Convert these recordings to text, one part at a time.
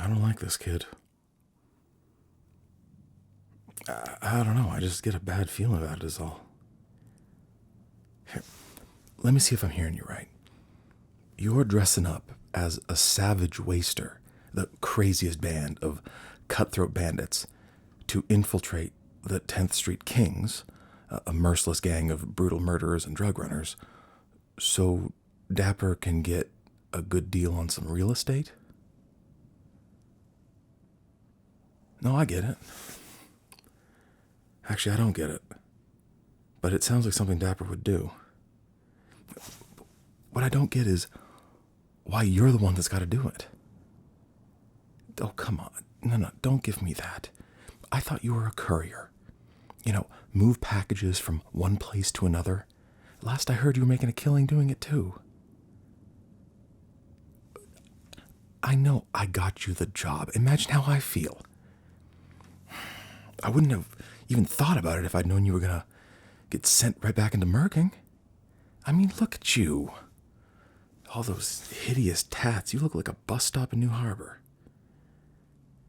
I don't like this kid. I don't know. I just get a bad feeling about it is all. Here, let me see if I'm hearing you right. You're dressing up as a savage waster, the craziest band of cutthroat bandits, to infiltrate the 10th Street Kings, a merciless gang of brutal murderers and drug runners, so Dapper can get a good deal on some real estate? No, I get it. Actually, I don't get it. But it sounds like something Dapper would do. What I don't get is why you're the one that's got to do it. Oh, come on. No, don't give me that. I thought you were a courier. You know, move packages from one place to another. Last I heard, you were making a killing doing it too. I know I got you the job. Imagine how I feel. I wouldn't have even thought about it if I'd known you were going to get sent right back into murking. I mean, look at you. All those hideous tats. You look like a bus stop in New Harbor.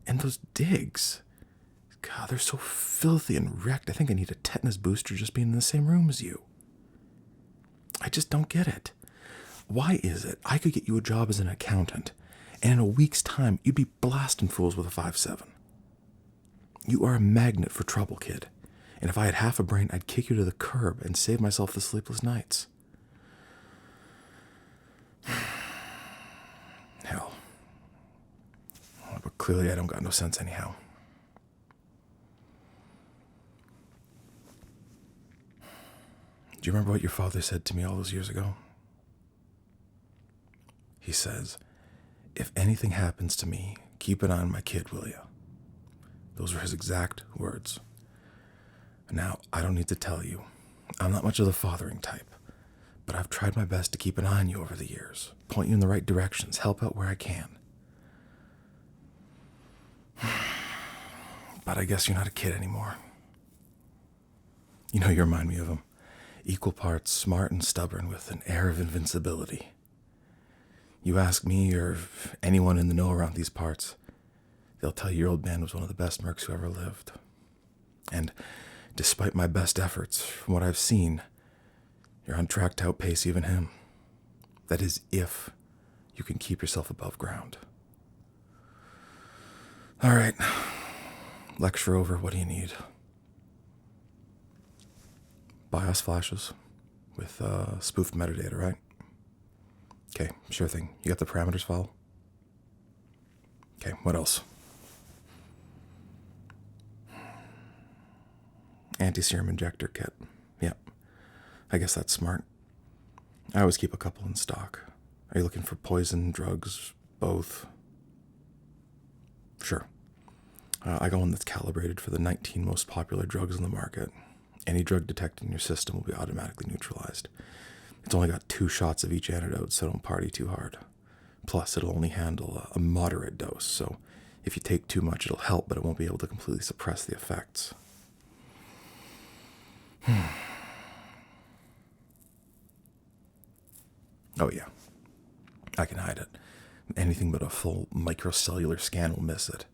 And those digs. God, they're so filthy and wrecked. I think I need a tetanus booster just being in the same room as you. I just don't get it. Why is it I could get you a job as an accountant, and in a week's time, you'd be blasting fools with a 5.7? You are a magnet for trouble, kid. And if I had half a brain, I'd kick you to the curb and save myself the sleepless nights. Hell. But clearly I don't got no sense anyhow. Do you remember what your father said to me all those years ago? He says, if anything happens to me, keep an eye on my kid, will you? Those were his exact words. Now, I don't need to tell you. I'm not much of the fathering type, but I've tried my best to keep an eye on you over the years, point you in the right directions, help out where I can. But I guess you're not a kid anymore. You know, you remind me of him. Equal parts smart and stubborn with an air of invincibility. You ask me or anyone in the know around these parts, they'll tell you your old man was one of the best mercs who ever lived. And despite my best efforts, from what I've seen, you're on track to outpace even him. That is, if you can keep yourself above ground. All right. Lecture over. What do you need? BIOS flashes with spoofed metadata, right? Okay, sure thing. You got the parameters file? Okay, what else? Anti-serum injector kit. Yep. I guess that's smart. I always keep a couple in stock. Are you looking for poison, drugs, both? Sure. I got one that's calibrated for the 19 most popular drugs on the market. Any drug detected in your system will be automatically neutralized. It's only got 2 shots of each antidote, so don't party too hard. Plus, it'll only handle a moderate dose, so if you take too much, it'll help, but it won't be able to completely suppress the effects. Oh yeah, I can hide it. Anything but a full microcellular scan will miss it.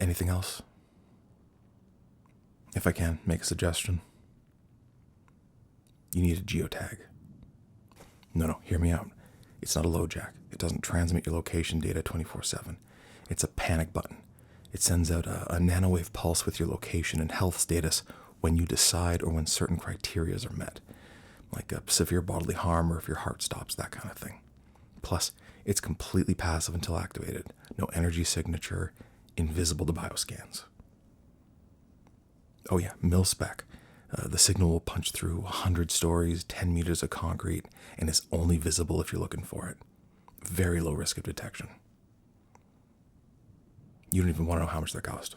Anything else? If I can, make a suggestion. You need a geotag. No, hear me out. It's not a LoJack. It doesn't transmit your location data 24/7. It's a panic button. It sends out a nanowave pulse with your location and health status when you decide or when certain criteria are met, like a severe bodily harm or if your heart stops, that kind of thing. Plus, it's completely passive until activated. No energy signature, invisible to bioscans. Oh yeah, mil-spec. The signal will punch through 100 stories, 10 meters of concrete, and is only visible if you're looking for it. Very low risk of detection. You don't even want to know how much that cost.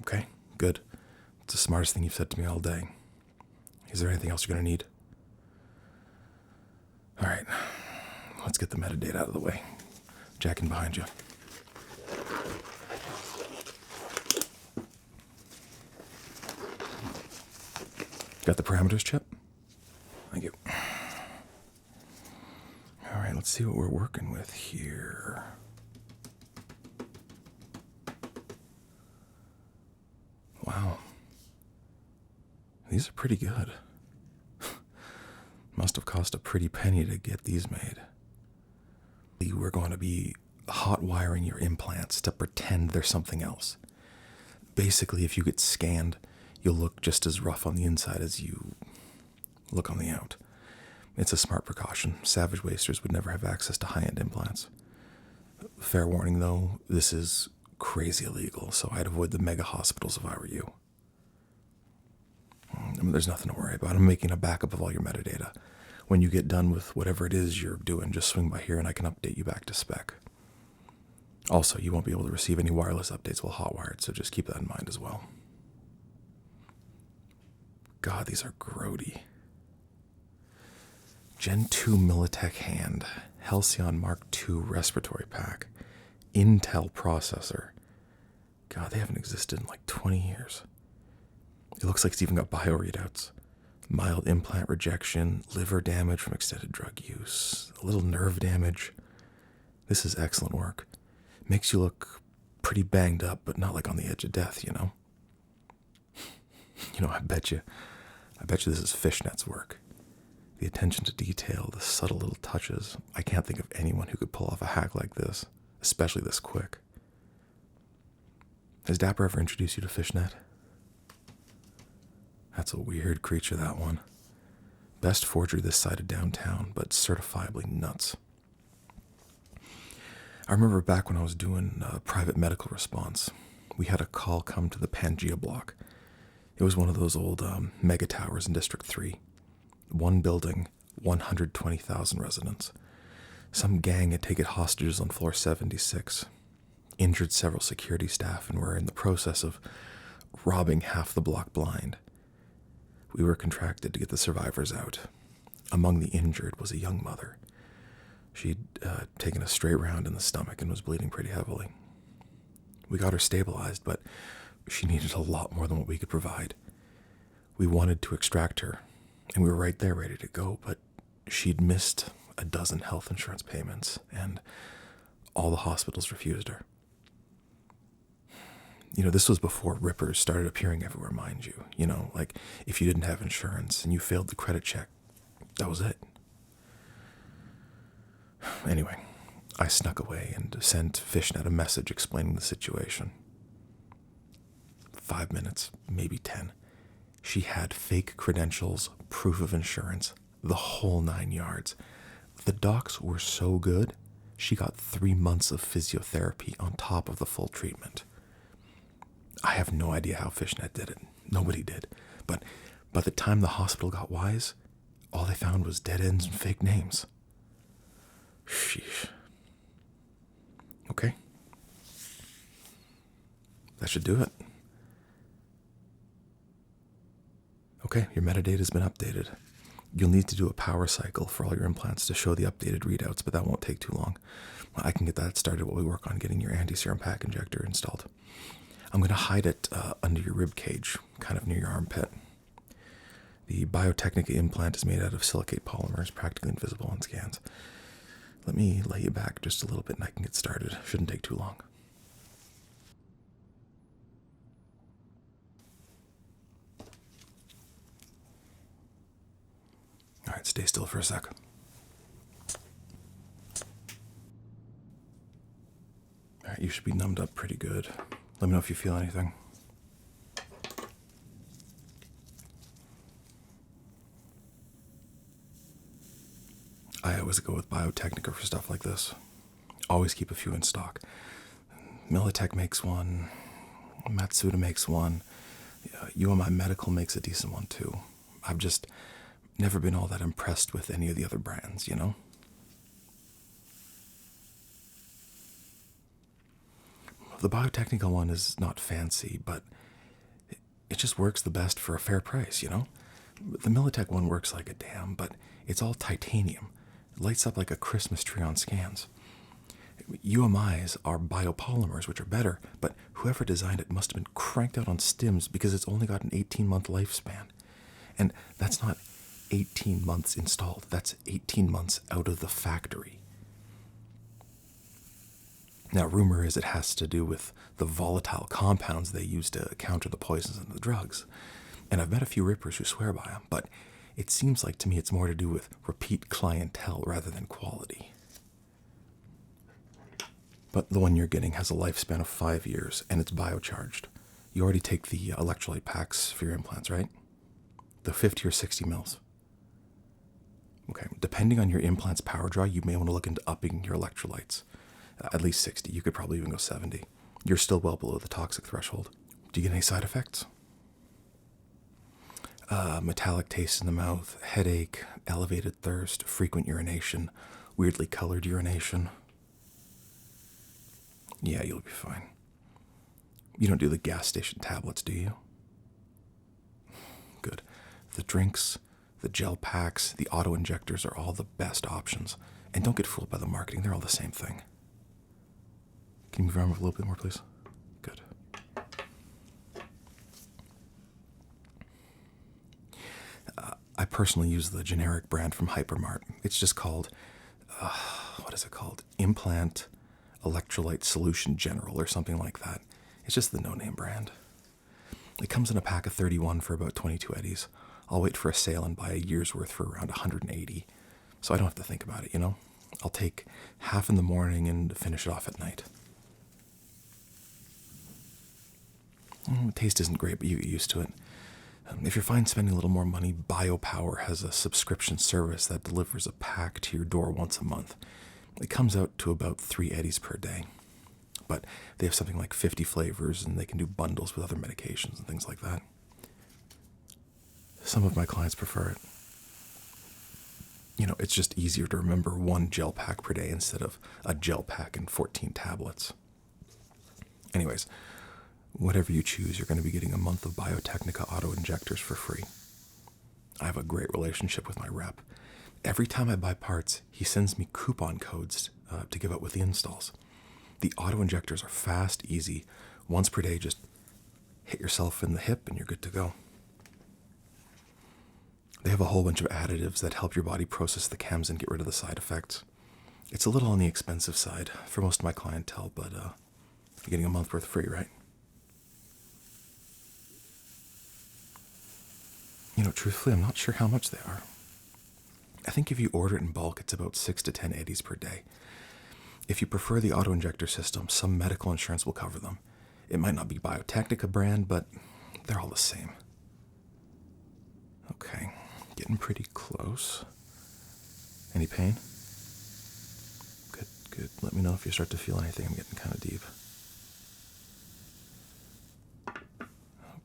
Okay, good. It's the smartest thing you've said to me all day. Is there anything else you're going to need? All right, let's get the metadata out of the way. Jack in behind you. Got the parameters, Chip? Thank you. let's see what we're working with here. Wow. These are pretty good. Must have cost a pretty penny to get these made. We're going to be hot wiring your implants to pretend they're something else. Basically, if you get scanned, you'll look just as rough on the inside as you look on the out. It's a smart precaution. Savage wasters would never have access to high-end implants. Fair warning, though, this is crazy illegal, so I'd avoid the mega hospitals if I were you. I mean, there's nothing to worry about. I'm making a backup of all your metadata. When you get done with whatever it is you're doing, just swing by here and I can update you back to spec. Also, you won't be able to receive any wireless updates while hot-wired, so just keep that in mind as well. God, these are grody. Gen 2 Militech hand, Halcyon Mark II respiratory pack, Intel processor. God, they haven't existed in like 20 years. It looks like it's even got bio readouts. Mild implant rejection, liver damage from extended drug use, a little nerve damage. This is excellent work. Makes you look pretty banged up, but not like on the edge of death, you know? I bet you this is fishnet's work. The attention to detail, the subtle little touches. I can't think of anyone who could pull off a hack like this, especially this quick. Has Dapper ever introduced you to fishnet? That's a weird creature, that one. Best forger this side of downtown, but certifiably nuts. I remember back when I was doing private medical response, we had a call come to the Pangea block. It was one of those old mega towers in District 3. One building, 120,000 residents. Some gang had taken hostages on floor 76, injured several security staff, and were in the process of robbing half the block blind. We were contracted to get the survivors out. Among the injured was a young mother. She'd taken a straight round in the stomach and was bleeding pretty heavily. We got her stabilized, but she needed a lot more than what we could provide. We wanted to extract her, and we were right there ready to go, but she'd missed a dozen health insurance payments, and all the hospitals refused her. This was before rippers started appearing everywhere, mind you. Like if you didn't have insurance and you failed the credit check, that was it. Anyway, I snuck away and sent Fishnet a message explaining the situation. 5 minutes, maybe 10. She had fake credentials, proof of insurance, the whole 9 yards. The docs were so good, she got 3 months of physiotherapy on top of the full treatment. I have no idea how Fishnet did it. Nobody did. But by the time the hospital got wise, all they found was dead ends and fake names. Sheesh. Okay. That should do it. Okay, your metadata's been updated. You'll need to do a power cycle for all your implants to show the updated readouts, but that won't take too long. I can get that started while we work on getting your anti-serum pack injector installed. I'm going to hide it under your rib cage, kind of near your armpit. The Biotechnica implant is made out of silicate polymers, practically invisible on scans. Let me lay you back just a little bit and I can get started. Shouldn't take too long. All right, stay still for a sec. All right, you should be numbed up pretty good. Let me know if you feel anything. I always go with Biotechnica for stuff like this. Always keep a few in stock. Militech makes one. Matsuda makes one. UMI Medical makes a decent one too. I've just never been all that impressed with any of the other brands, The Biotechnica one is not fancy, but it just works the best for a fair price, The Militech one works like a damn, but it's all titanium. It lights up like a Christmas tree on scans. UMIs are biopolymers, which are better, but whoever designed it must have been cranked out on stims because it's only got an 18-month lifespan. And that's not 18 months installed. That's 18 months out of the factory. Now, rumor is it has to do with the volatile compounds they use to counter the poisons and the drugs. And I've met a few rippers who swear by them, but it seems like to me it's more to do with repeat clientele rather than quality. But the one you're getting has a lifespan of 5 years, and it's biocharged. You already take the electrolyte packs for your implants, right? The 50 or 60 mils. Okay, depending on your implant's power draw, you may want to look into upping your electrolytes. At least 60. You could probably even go 70. You're still well below the toxic threshold. Do you get any side effects? Metallic taste in the mouth, headache, elevated thirst, frequent urination, weirdly colored urination. Yeah, you'll be fine. You don't do the gas station tablets, do you? Good. The drinks, the gel packs, the auto injectors are all the best options. And don't get fooled by the marketing, they're all the same thing. Can you move around a little bit more, please? Good. I personally use the generic brand from Hypermart. It's just called, what is it called? Implant Electrolyte Solution General or something like that. It's just the no-name brand. It comes in a pack of 31 for about 22 eddies. I'll wait for a sale and buy a year's worth for around 180. So I don't have to think about it, you know? I'll take half in the morning and finish it off at night. The taste isn't great, but you get used to it. If you're fine spending a little more money, BioPower has a subscription service that delivers a pack to your door once a month. It comes out to about 3 eddies per day. But they have something like 50 flavors, and they can do bundles with other medications and things like that. Some of my clients prefer it. You know, it's just easier to remember one gel pack per day instead of a gel pack and 14 tablets. Anyways, whatever you choose, you're going to be getting a month of Biotechnica auto injectors for free. I have a great relationship with my rep. Every time I buy parts, he sends me coupon codes to give out with the installs. The auto injectors are fast, easy. Once per day, just hit yourself in the hip and you're good to go. They have a whole bunch of additives that help your body process the chems and get rid of the side effects. It's a little on the expensive side for most of my clientele, but you're getting a month worth free, right? You know, truthfully, I'm not sure how much they are. I think if you order it in bulk, it's about 6 to 10 eddies per day. If you prefer the auto-injector system, some medical insurance will cover them. It might not be Biotechnica brand, but they're all the same. Okay, getting pretty close. Any pain? Good, good. Let me know if you start to feel anything. I'm getting kind of deep.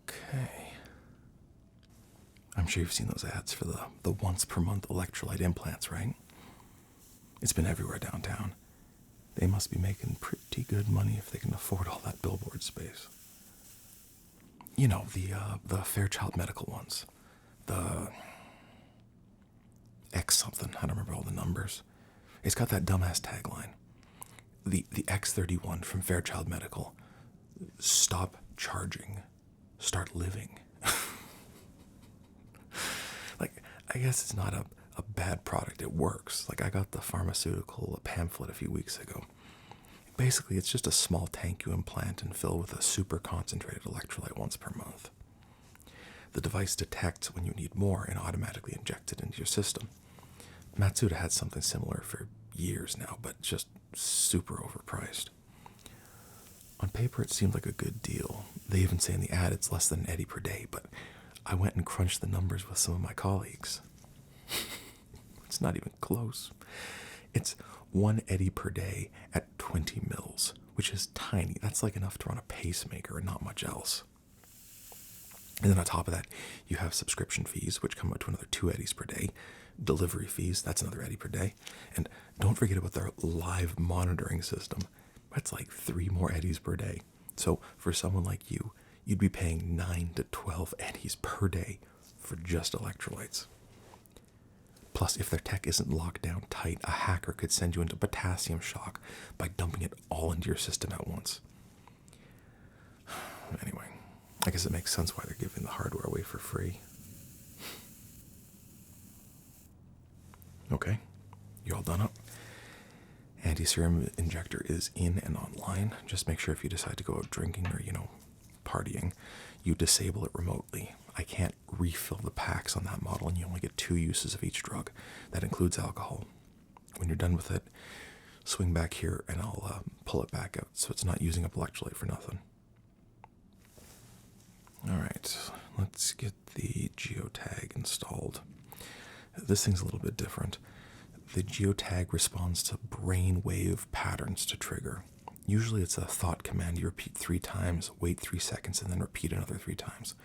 Okay. I'm sure you've seen those ads for the once per month electrolyte implants, right? It's been everywhere downtown. They must be making pretty good money if they can afford all that billboard space. You know, the Fairchild Medical ones. The X something, I don't remember all the numbers. It's got that dumbass tagline. The X31 from Fairchild Medical. Stop charging. Start living. Like, I guess it's not a bad product. It works. Like, I got the pharmaceutical pamphlet a few weeks ago. Basically, it's just a small tank you implant and fill with a super concentrated electrolyte once per month. The device detects when you need more and automatically injects it into your system. Matsuda had something similar for years now, but just super overpriced. On paper, it seemed like a good deal. They even say in the ad it's less than an eddy per day, but I went and crunched the numbers with some of my colleagues. It's not even close. It's 1 eddy per day at 20 mils, which is tiny. That's like enough to run a pacemaker and not much else. And then on top of that, you have subscription fees, which come out to another 2 eddies per day. Delivery fees, that's another eddy per day. And don't forget about their live monitoring system. That's like 3 more eddies per day. So for someone like you, you'd be paying 9 to 12 eddies per day for just electrolytes. Plus, if their tech isn't locked down tight, a hacker could send you into potassium shock by dumping it all into your system at once. Anyway, I guess it makes sense why they're giving the hardware away for free. Okay, you all done up? Anti-serum injector is in and online. Just make sure if you decide to go out drinking or, partying, you disable it remotely. I can't refill the packs on that model, and you only get 2 uses of each drug. That includes alcohol. When you're done with it, swing back here and I'll pull it back out so it's not using up electrolyte for nothing. Alright, let's get the Geotag installed. This thing's a little bit different. The Geotag responds to brainwave patterns to trigger. Usually it's a thought command you repeat 3 times, wait 3 seconds, and then repeat another 3 times.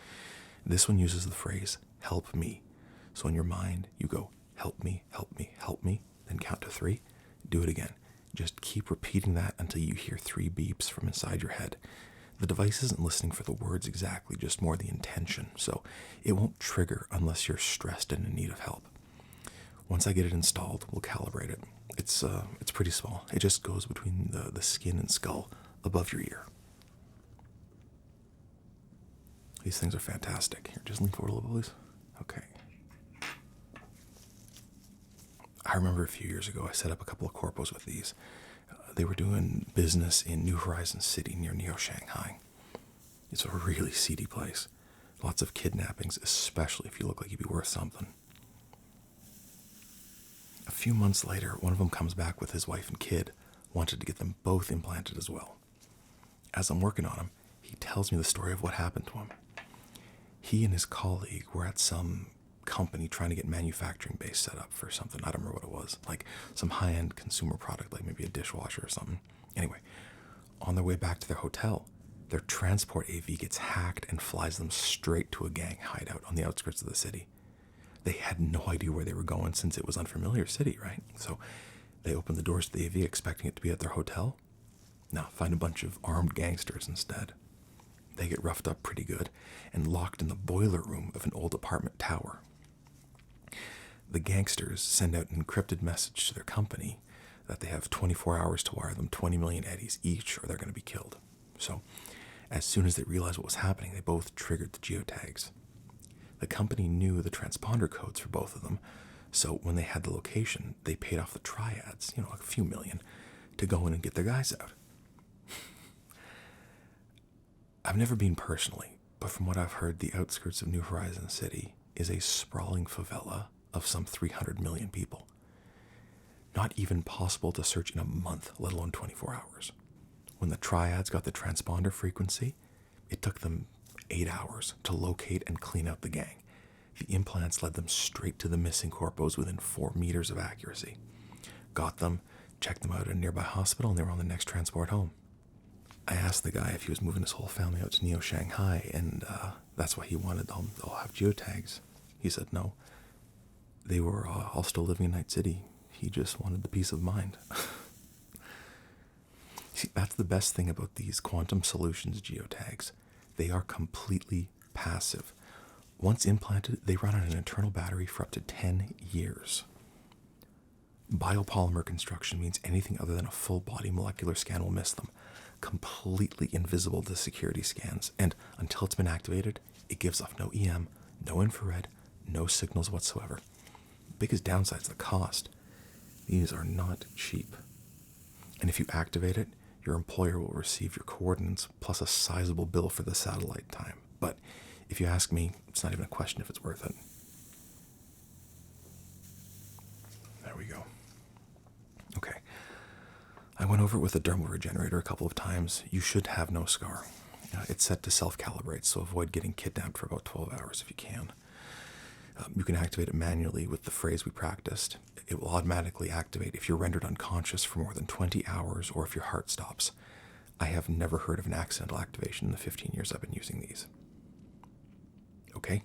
This one uses the phrase, help me. So in your mind, you go, help me, help me, help me, then count to 3, do it again. Just keep repeating that until you hear 3 beeps from inside your head. The device isn't listening for the words exactly, just more the intention, so it won't trigger unless you're stressed and in need of help. Once I get it installed, we'll calibrate it. It's pretty small. It just goes between the skin and skull above your ear. These things are fantastic. Here, just lean forward a little bit, please. Okay. I remember a few years ago I set up a couple of corpos with these. They were doing business in New Horizon City near Neo Shanghai. It's a really seedy place. Lots of kidnappings, especially if you look like you'd be worth something. A few months later, one of them comes back with his wife and kid, wanted to get them both implanted as well. As I'm working on him, he tells me the story of what happened to him. He and his colleague were at some company trying to get manufacturing base set up for something. I don't remember what it was, like some high-end consumer product, like maybe a dishwasher or something. Anyway, on their way back to their hotel, their transport AV gets hacked and flies them straight to a gang hideout on the outskirts of the city. They had no idea where they were going since it was unfamiliar city, right? So they opened the doors to the AV expecting it to be at their hotel. No, find a bunch of armed gangsters instead. They get roughed up pretty good and locked in the boiler room of an old apartment tower. The gangsters send out an encrypted message to their company that they have 24 hours to wire them 20 million eddies each or they're going to be killed. So as soon as they realized what was happening, they both triggered the geotags. The company knew the transponder codes for both of them, so when they had the location, they paid off the triads, a few million, to go in and get their guys out. I've never been personally, but from what I've heard, the outskirts of New Horizon City is a sprawling favela of some 300 million people. Not even possible to search in a month, let alone 24 hours. When the triads got the transponder frequency, it took them 8 hours to locate and clean out the gang. The implants led them straight to the missing corpos within 4 meters of accuracy. Got them, checked them out at a nearby hospital, and they were on the next transport home. I asked the guy if he was moving his whole family out to Neo Shanghai, and that's why he wanted them to all have geotags. He said no. They were all still living in Night City. He just wanted the peace of mind. See, that's the best thing about these quantum solutions geotags. They are completely passive. Once implanted, they run on an internal battery for up to 10 years. Biopolymer construction means anything other than a full-body molecular scan will miss them. Completely invisible to security scans, and until it's been activated, it gives off no EM, no infrared, no signals whatsoever. The biggest downside is the cost. These are not cheap. And if you activate it, your employer will receive your coordinates plus a sizable bill for the satellite time. But if you ask me, it's not even a question if it's worth it. There we go. Okay. I went over it with a dermal regenerator a couple of times. You should have no scar. It's set to self-calibrate, so avoid getting kidnapped for about 12 hours if you can. You can activate it manually with the phrase we practiced. It will automatically activate if you're rendered unconscious for more than 20 hours or if your heart stops. I have never heard of an accidental activation in the 15 years I've been using these. Okay.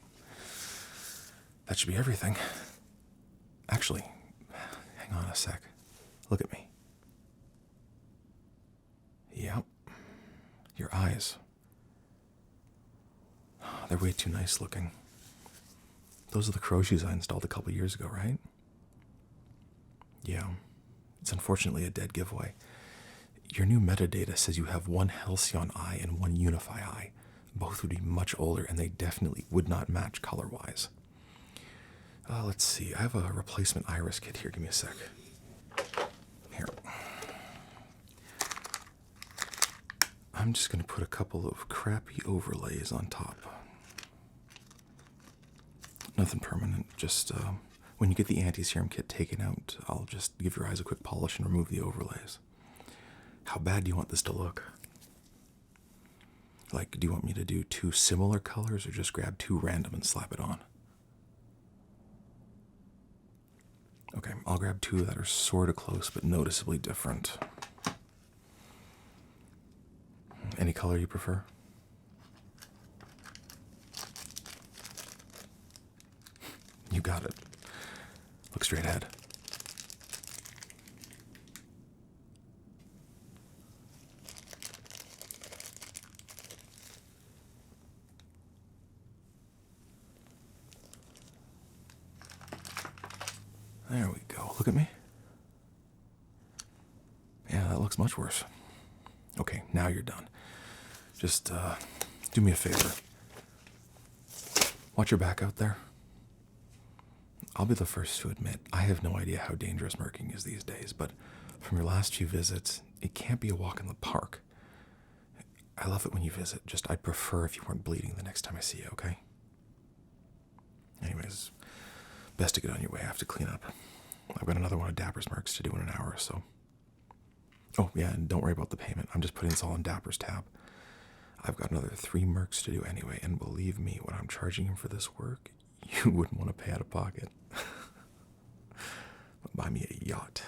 That should be everything. Actually, hang on a sec. Look at me. Yep. Your eyes. They're way too nice looking. Those are the crow shoes I installed a couple years ago, right? Yeah. It's unfortunately a dead giveaway. Your new metadata says you have one halcyon eye and one unify eye. Both would be much older, and they definitely would not match color-wise. Let's see. I have a replacement iris kit here. Give me a sec. Here. I'm just going to put a couple of crappy overlays on top. Nothing permanent, just when you get the anti-serum kit taken out, I'll just give your eyes a quick polish and remove the overlays. How bad do you want this to look? Like, do you want me to do 2 similar colors or just grab 2 random and slap it on? Okay, I'll grab 2 that are sort of close but noticeably different. Any color you prefer? You got it. Look straight ahead. There we go. Look at me. Yeah, that looks much worse. Okay, now you're done. Just do me a favor. Watch your back out there. I'll be the first to admit, I have no idea how dangerous murking is these days, but from your last few visits, it can't be a walk in the park. I love it when you visit, just I'd prefer if you weren't bleeding the next time I see you, okay? Anyways, best to get on your way. I have to clean up. I've got another one of Dapper's mercs to do in an hour or so. Oh, yeah, and don't worry about the payment. I'm just putting this all in Dapper's tab. I've got another 3 mercs to do anyway, and believe me, when I'm charging him for this work, you wouldn't want to pay out of pocket. Buy me a yacht.